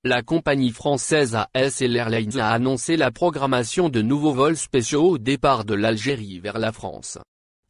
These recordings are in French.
La compagnie française ASL Airlines a annoncé la programmation de nouveaux vols spéciaux au départ de l'Algérie vers la France.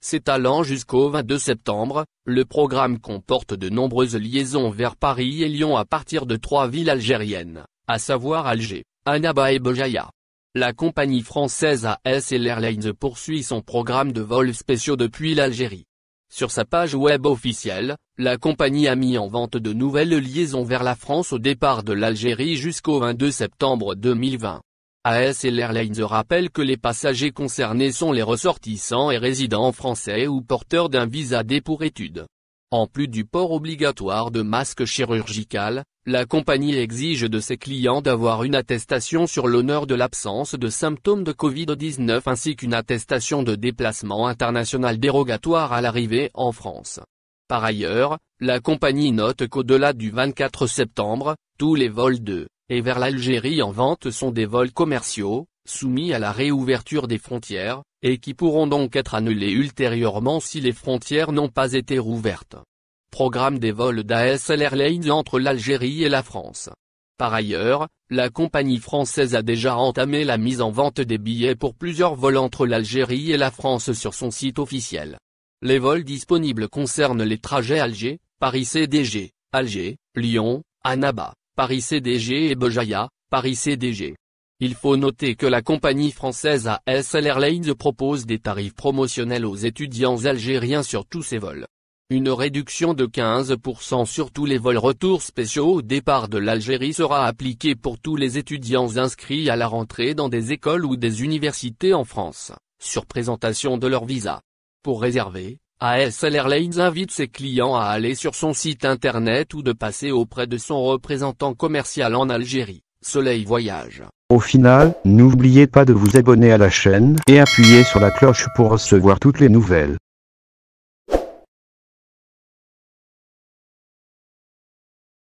S'étalant jusqu'au 22 septembre, le programme comporte de nombreuses liaisons vers Paris et Lyon à partir de 3 villes algériennes, à savoir Alger, Annaba et Béjaïa. La compagnie française ASL Airlines poursuit son programme de vols spéciaux depuis l'Algérie. Sur sa page web officielle, la compagnie a mis en vente de nouvelles liaisons vers la France au départ de l'Algérie jusqu'au 22 septembre 2020. ASL Airlines rappelle que les passagers concernés sont les ressortissants et résidents français ou porteurs d'un visa D pour études. En plus du port obligatoire de masques chirurgical, la compagnie exige de ses clients d'avoir une attestation sur l'honneur de l'absence de symptômes de Covid-19 ainsi qu'une attestation de déplacement international dérogatoire à l'arrivée en France. Par ailleurs, la compagnie note qu'au-delà du 24 septembre, tous les vols de et vers l'Algérie en vente sont des vols commerciaux, soumis à la réouverture des frontières, et qui pourront donc être annulés ultérieurement si les frontières n'ont pas été rouvertes. Programme des vols d'ASL Airlines entre l'Algérie et la France. Par ailleurs, la compagnie française a déjà entamé la mise en vente des billets pour plusieurs vols entre l'Algérie et la France sur son site officiel. Les vols disponibles concernent les trajets Alger, Paris-CDG, Alger, Lyon, Annaba, Paris-CDG et Béjaïa, Paris-CDG. Il faut noter que la compagnie française ASL Airlines propose des tarifs promotionnels aux étudiants algériens sur tous ses vols. Une réduction de 15% sur tous les vols retour spéciaux au départ de l'Algérie sera appliquée pour tous les étudiants inscrits à la rentrée dans des écoles ou des universités en France, sur présentation de leur visa. Pour réserver, ASL Airlines invite ses clients à aller sur son site internet ou de passer auprès de son représentant commercial en Algérie, Soleil Voyage. Au final, n'oubliez pas de vous abonner à la chaîne et appuyer sur la cloche pour recevoir toutes les nouvelles.